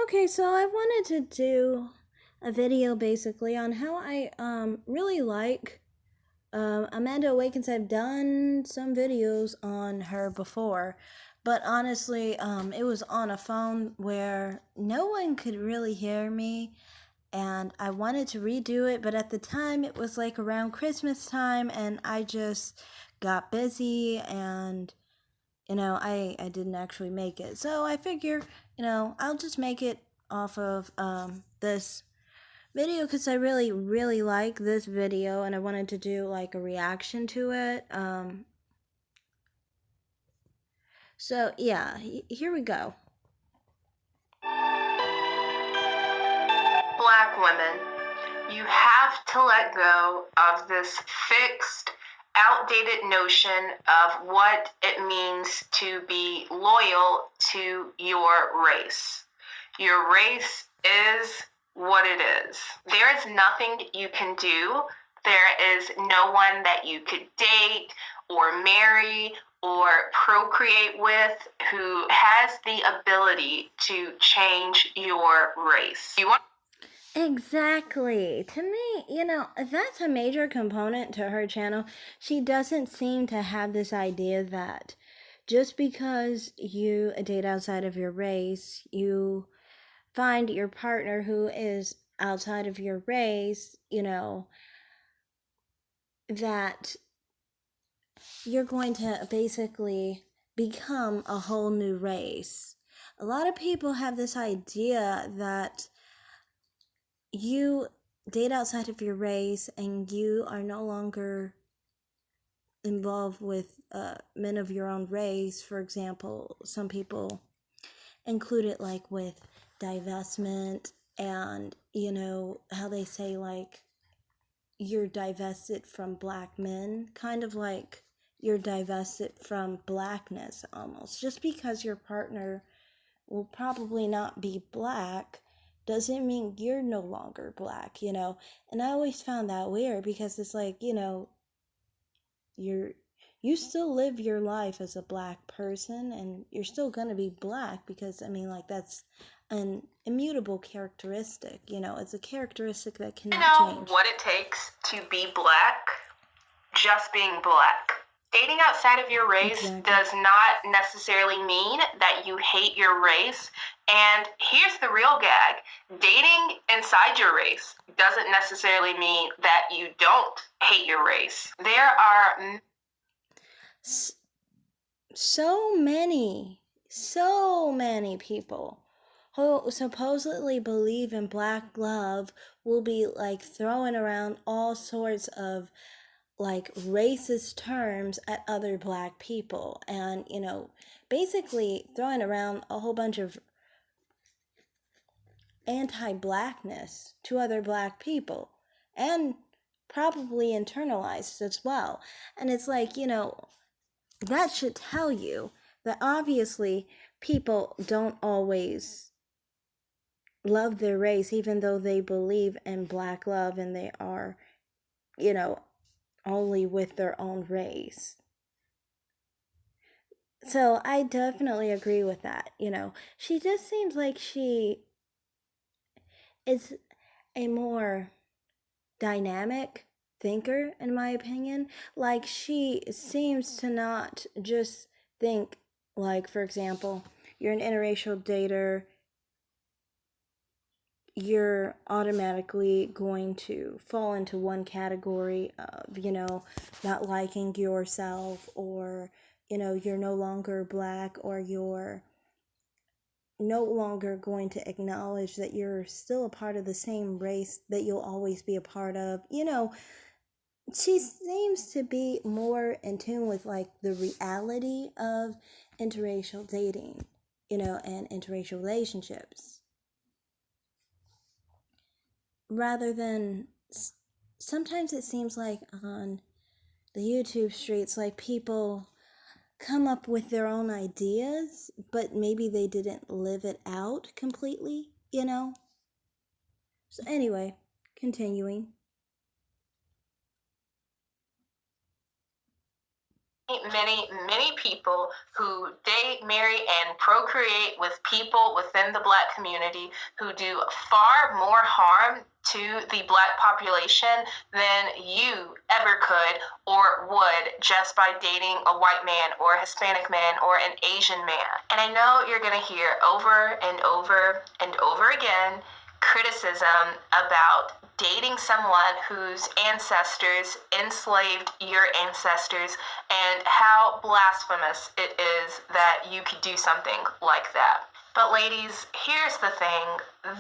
Okay, so I wanted to do a video basically on how I really like Amanda Awakens. I've done some videos on her before, but honestly, it was on a phone where no one could really hear me, and I wanted to redo it, but at the time it was like around Christmas time, and I just got busy and I didn't actually make it. So I figure, I'll just make it off of this video because I really, really like this video and I wanted to do like a reaction to it. So yeah, here we go. Black women, you have to let go of this fixed, outdated notion of what it means to be loyal to your race. Your race is what it is. There is nothing you can do. There is no one that you could date or marry or procreate with who has the ability to change your race. You want Exactly. To me, that's a major component to her channel. She doesn't seem to have this idea that just because you date outside of your race, you find your partner who is outside of your race, that you're going to basically become a whole new race. A lot of people have this idea that you date outside of your race and you are no longer involved with men of your own race. For example, some people include it like with divestment and, how they say like you're divested from black men, kind of like you're divested from blackness almost. Just because your partner will probably not be black doesn't mean you're no longer black. And I always found that weird because it's like, you still live your life as a black person and you're still going to be black because like that's an immutable characteristic. It's a characteristic that cannot change. what it takes to be black, just being black. Dating outside of your race does not necessarily mean that you hate your race. And here's the real gag. Dating inside your race doesn't necessarily mean that you don't hate your race. There are so many people who supposedly believe in black love will be like throwing around all sorts of like racist terms at other black people and basically throwing around a whole bunch of anti-blackness to other black people and probably internalized as well. And it's like, that should tell you that obviously people don't always love their race, even though they believe in black love and they are, only with their own race. So I definitely agree with that. She just seems like she is a more dynamic thinker, in my opinion. Like, she seems to not just think, like, for example, you're an interracial dater, you're automatically going to fall into one category of, not liking yourself, or, you're no longer black, or you're no longer going to acknowledge that you're still a part of the same race that you'll always be a part of. She seems to be more in tune with like the reality of interracial dating, and interracial relationships, rather than sometimes it seems like on the YouTube streets, like people come up with their own ideas, but maybe they didn't live it out completely. So anyway, continuing. Many people who date, marry, and procreate with people within the Black community who do far more harm to the Black population than you ever could or would just by dating a white man or a Hispanic man or an Asian man. And I know you're going to hear over and over and over again criticism about dating someone whose ancestors enslaved your ancestors and how blasphemous it is that you could do something like that. But ladies, here's the thing.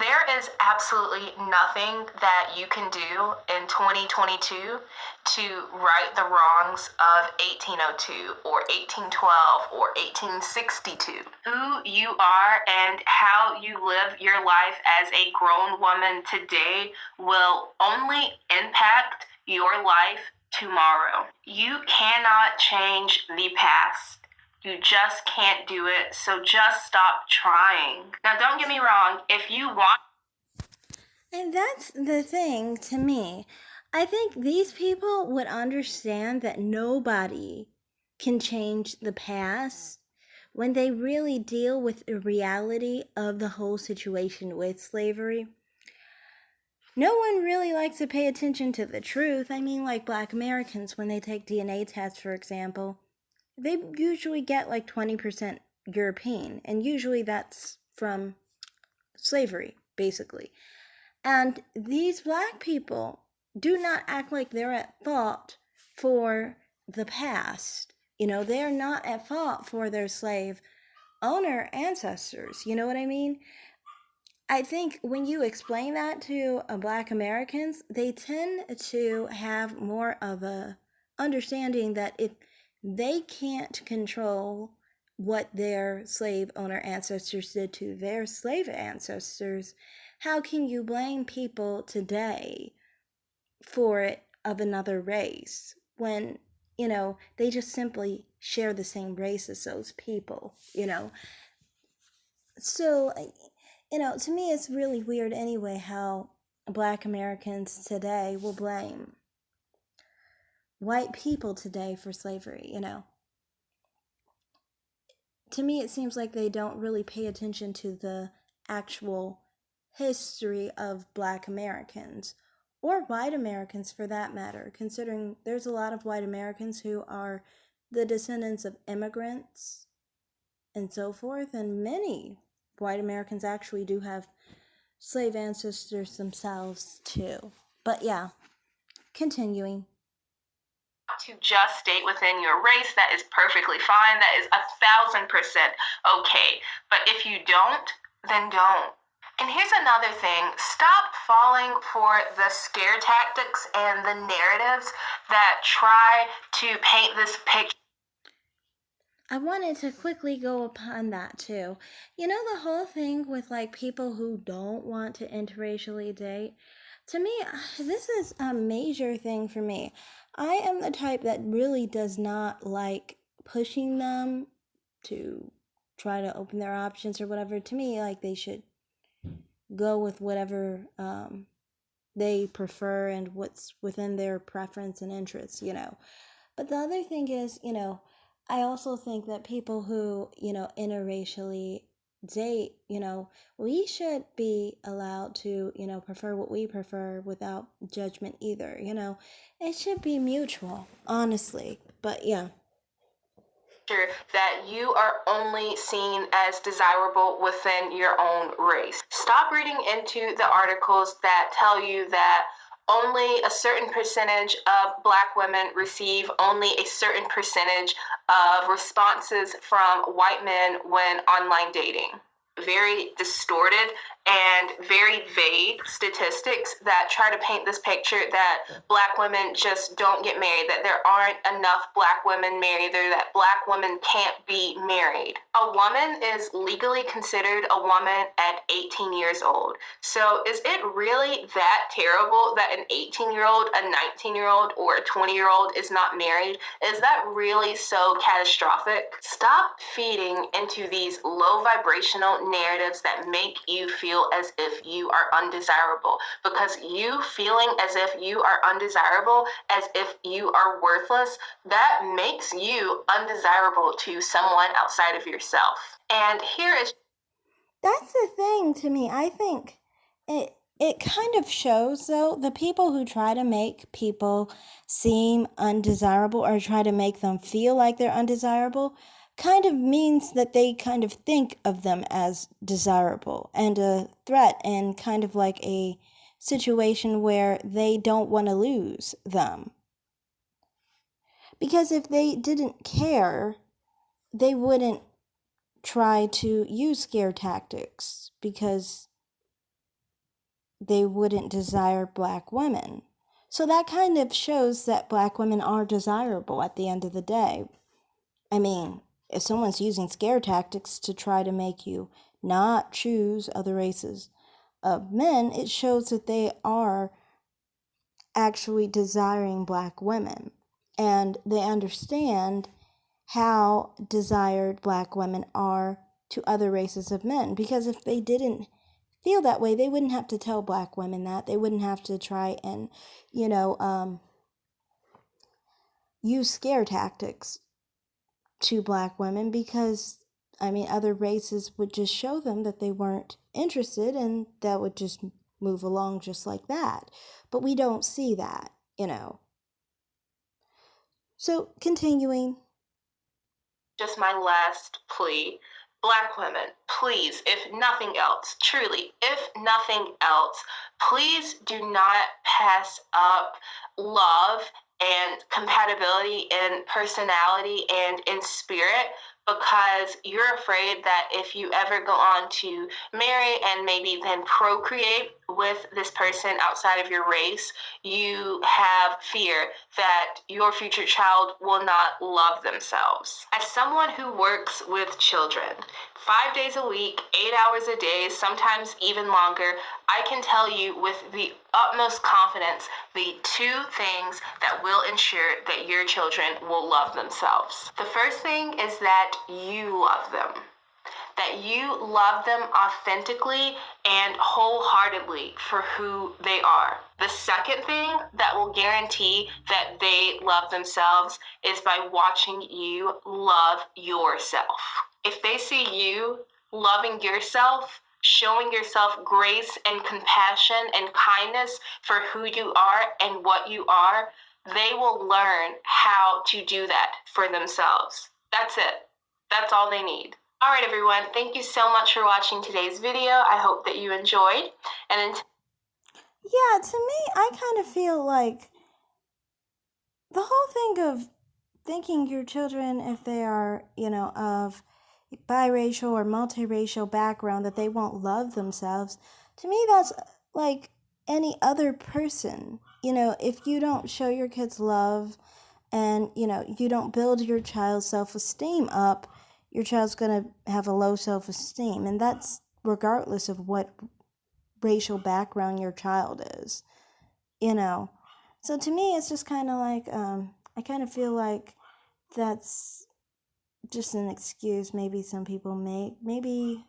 There is absolutely nothing that you can do in 2022 to right the wrongs of 1802 or 1812 or 1862. Who you are and how you live your life as a grown woman today will only impact your life tomorrow. You cannot change the past. You just can't do it, so just stop trying. Now, don't get me wrong, if you want. And that's the thing to me. I think these people would understand that nobody can change the past when they really deal with the reality of the whole situation with slavery. No one really likes to pay attention to the truth. I mean, like Black Americans, when they take DNA tests, for example, they usually get like 20% European, and usually that's from slavery, basically. And these Black people do not act like they're at fault for the past. They're not at fault for their slave owner ancestors. You know what I mean? I think when you explain that to Black Americans, they tend to have more of a understanding that if they can't control what their slave owner ancestors did to their slave ancestors, how can you blame people today for it of another race when, they just simply share the same race as those people, So, to me, it's really weird anyway how Black Americans today will blame white people today for slavery, To me, it seems like they don't really pay attention to the actual history of Black Americans, or white Americans for that matter, considering there's a lot of white Americans who are the descendants of immigrants and so forth, and many white Americans actually do have slave ancestors themselves too. But yeah, continuing. To just date within your race, that is perfectly fine. That is 1,000% okay. But if you don't, then don't. And here's another thing. Stop falling for the scare tactics and the narratives that try to paint this picture. I wanted to quickly go upon that too. The whole thing with like people who don't want to interracially date, to me, this is a major thing for me. I am the type that really does not like pushing them to try to open their options or whatever. To me, like they should go with whatever they prefer and what's within their preference and interests, But the other thing is, I also think that people who, interracially date, we should be allowed to, prefer what we prefer without judgment either, It should be mutual, honestly. But yeah. That you are only seen as desirable within your own race. Stop reading into the articles that tell you that only a certain percentage of Black women receive only a certain percentage of responses from white men when online dating. Very distorted and very vague statistics that try to paint this picture that Black women just don't get married, that there aren't enough Black women married, or that Black women can't be married. A woman is legally considered a woman at 18 years old. So is it really that terrible that an 18-year-old, a 19-year-old, or a 20-year-old is not married? Is that really so catastrophic? Stop feeding into these low vibrational narratives that make you feel as if you are undesirable. Because you feeling as if you are undesirable, as if you are worthless, that makes you undesirable to someone outside of yourself. And here is That's the thing to me. I think it kind of shows, though, the people who try to make people seem undesirable or try to make them feel like they're undesirable kind of means that they kind of think of them as desirable and a threat, and kind of like a situation where they don't want to lose them. Because if they didn't care, they wouldn't try to use scare tactics, because they wouldn't desire black women. So that kind of shows that black women are desirable at the end of the day. I mean, if someone's using scare tactics to try to make you not choose other races of men, it shows that they are actually desiring black women. And they understand how desired black women are to other races of men. Because if they didn't feel that way, they wouldn't have to tell black women that. They wouldn't have to try and, use scare tactics to black women, because, other races would just show them that they weren't interested, and that would just move along just like that. But we don't see that. So, continuing. just my last plea. Black women, please, if nothing else, truly, if nothing else, please do not pass up love and compatibility in personality and in spirit, because you're afraid that if you ever go on to marry and maybe then procreate with this person outside of your race, you have fear that your future child will not love themselves. As someone who works with children 5 days a week, 8 hours a day, sometimes even longer, I can tell you with the utmost confidence the two things that will ensure that your children will love themselves. The first thing is that you love them. That you love them authentically and wholeheartedly for who they are. The second thing that will guarantee that they love themselves is by watching you love yourself. If they see you loving yourself, showing yourself grace and compassion and kindness for who you are and what you are, they will learn how to do that for themselves. That's it. That's all they need. All right, everyone. Thank you so much for watching today's video. I hope that you enjoyed. Yeah, to me, I kind of feel like the whole thing of thinking your children, if they are, of biracial or multiracial background, that they won't love themselves, to me, that's like any other person. If you don't show your kids love, and, you don't build your child's self-esteem up, your child's going to have a low self-esteem. And that's regardless of what racial background your child is, So to me, it's just kind of like, I kind of feel like that's just an excuse maybe some people make. Maybe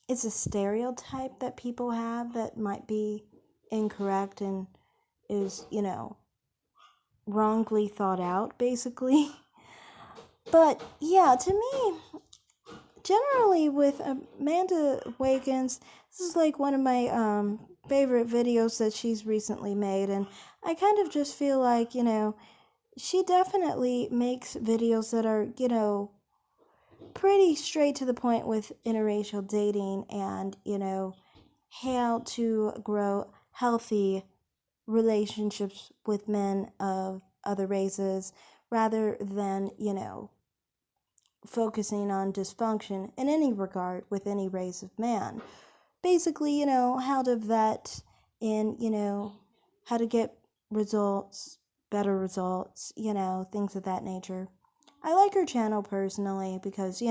it's a stereotype that people have that might be incorrect and is, wrongly thought out, basically. But yeah, to me, generally with Amanda Wiggins, this is like one of my favorite videos that she's recently made, and I kind of just feel like, she definitely makes videos that are, pretty straight to the point with interracial dating and, how to grow healthy relationships with men of other races, rather than, focusing on dysfunction in any regard with any race of man. Basically, how to vet and, how to get results, better results, things of that nature. I like her channel personally because,